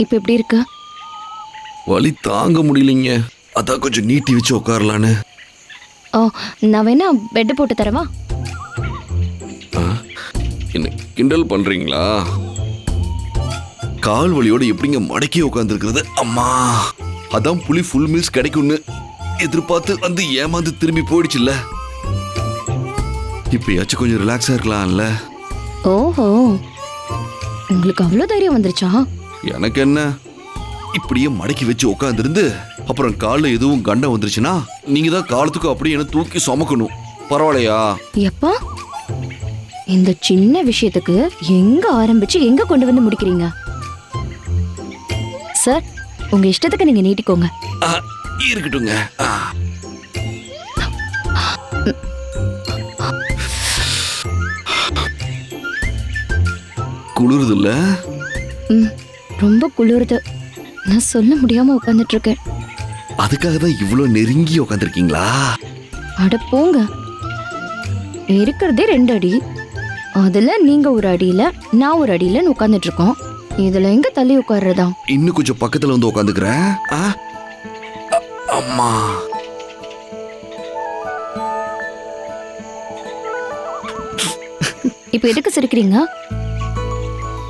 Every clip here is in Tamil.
இப்ப எப்படி இருக்கு? வலி தாங்க முடியலைங்க. அதான் கொஞ்சம் நீட்டி வச்சு உட்காரலான்னு. ஓ, நான் வேணா பெட் போட்டு தரவா? என்ன கிண்டல் பண்றீங்களா? கால் வலியோட எப்படிங்க மடக்கி உட்காந்துருக்கிறது? அம்மா, அதான் புலி ஃபுல் மீல்ஸ் கிடைக்கும்னு எதிர்பார்த்து வந்து ஏமாந்து திரும்பி போயிடுச்சுல்ல. இப்பயாச்சும் கொஞ்சம் ரிலாக்ஸா இருக்கலாம்ல. ஓஹோ, உங்களுக்கு அவ்வளவு தைரியம் வந்துருச்சா? எனக்கு என்ன, இப்படியே மடக்கி வச்சு உட்காந்துருந்து அப்புறம் காலில் எதுவும் கண்டம் வந்துருச்சுன்னா நீங்க தான் காலத்துக்கு அப்படியே என்ன தூக்கி சுமக்கணும். பரவாயில்லையா? எப்பா, இந்த சின்ன விஷயத்துக்கு எங்க ஆரம்பிச்சு எங்க கொண்டு வந்து முடிக்கிறீங்க? சார், உங்க இஷ்டத்துக்கு நீங்க நீட்டிக்கோங்க. இருக்கட்டுங்க. குளிருது இல்ல? ரொம்ப குளிருது. நான் சொல்ல முடியாம உட்கார்ந்துட்டு இருக்கேன். அதுக்காக தான் இவ்வளவு நெருங்கி உட்காந்துருக்கீங்களா? அட போங்க, இருக்கிறதே 2 அடி. அதுல நீங்க ஒரு அடியில நான் ஒரு அடியில உட்கார்ந்துட்டு இருக்கோம். இதுல எங்க தள்ளி உட்கார்றதா? இன்னும் கொஞ்சம் பக்கத்துல வந்து உட்காந்துக்கிறேன். அம்மா, இப்ப எதுக்கு சிரிக்கிறீங்க?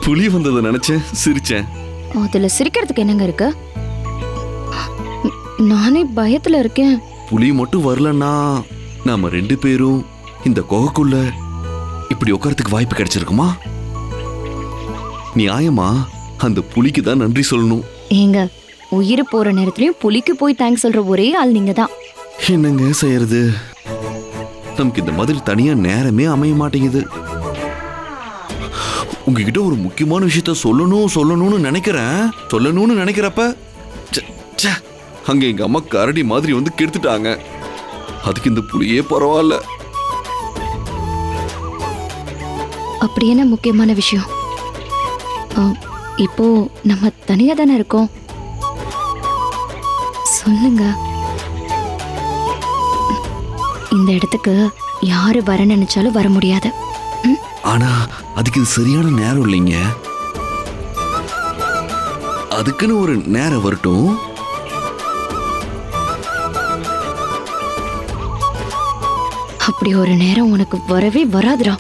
புலி வந்ததை நினைச்சேன், சிரிச்சேன். அதுல சிரிக்கிறதுக்கு என்னங்க இருக்கு? நானே பயத்துல இருக்கேன். புலி மட்டும் வரலன்னா நாம 2 பேரும் இந்த குகைக்குள்ள இப்படி உட்காரத்துக்கு வாய்ப்பு கிடைச்சிருக்குமா? நியாயமா அந்த புலிக்கு தான் நன்றி சொல்லணும். ஏங்க, உயிர் போற நேரத்துலயும் புலிக்கு போய் தேங்க்ஸ் சொல்ற ஒரே ஆள் நீங்க தான். என்னங்க செய்யறது, நமக்கு இந்த மாதிரி தனியா நேரமே அமைய மாட்டேங்குது. உங்ககிட்ட ஒரு முக்கியமான விஷயத்த சொல்லணும்னு நினைக்கிறப்ப அங்க எங்க அம்மா கரடி மாதிரி வந்து கெடுத்துட்டாங்க. அதுக்கு இந்த புலியே பரவாயில்ல. அப்படி என்ன முக்கியமான விஷயம்? இப்போ நம்ம தனியா தானே இருக்கோம், சொல்லுங்க. இந்த இடத்துக்கு யாரு வர நினைச்சாலும் வர முடியாது. ஆனா அதுக்கு இது சரியான நேரம் இல்லைங்க. அதுக்குன்னு ஒரு நேரம் வரட்டும். அப்படி ஒரு நேரம் உனக்கு வரவே வராதுடா.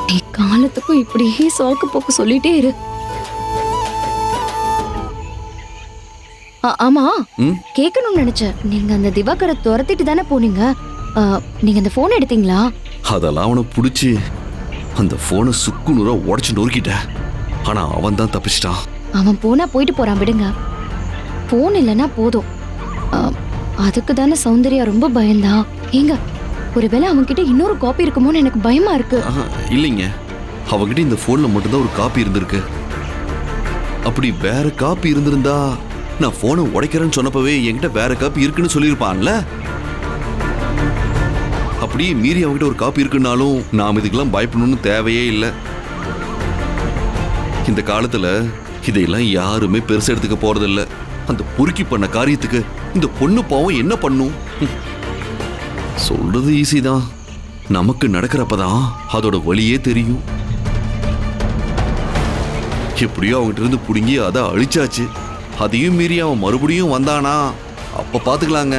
நீ காலத்துக்கும் இப்படியே சாக்கு போக்கு சொல்லிட்டே இரு. ஆமா, கேட்கணும்னு நினைச்சேன். நீங்க அந்த திவாகரை துரத்திட்டு தானே போனீங்க. நீங்க அந்த போன் எடுத்தீங்களா? அதெல்லாம் அவனை பிடிச்சி அந்த போனை சுக்கு நூறா உடச்சு நொறுக்கிட்டேன். ஆனா அவன் தான் தப்பிச்சிட்டான். அவன் போனா போயிட்டு போறான், விடுங்க. போன் இல்லைன்னா போதும். அதுக்கு தானே சௌந்தர்யா ரொம்ப பயந்தா. ஏங்க, ஒருவேளை அவன்கிட்ட இன்னொரு காப்பி இருக்குமோன்னு எனக்கு பயமா இருக்கு. இல்லைங்க, அவகிட்ட இந்த போன்ல மட்டும்தான் ஒரு காப்பி இருந்திருக்கு. அப்படி வேற காப்பி இருந்திருந்தா நான் போனை உடைக்கிறேன்னு சொன்னப்பவே என்கிட்ட வேற காப்பி இருக்குன்னு சொல்லியிருப்பான்ல. அப்படியே மீறி அவகிட்ட ஒரு காப்பி இருக்குன்னாலும் நாம் இதுக்கெல்லாம் பயப்படணும்னு தேவையே இல்லை. இந்த காலத்துல இதையெல்லாம் யாருமே பெருசா எடுத்துக்க போறதில்ல. அந்த பொறுக்கி பண்ண காரியத்துக்கு இந்த பொண்ணு பாவம் என்ன பண்ணும்? சொல்றது ஈஸி தான், நமக்கு நடக்கிறப்பதான் அதோட வலியே தெரியும். எப்படியோ அவங்ககிட்ட இருந்து புடுங்கி அதை அழிச்சாச்சு. அதையும் மீறி அவன் மறுபடியும் வந்தானா அப்ப பாத்துக்கலாங்க.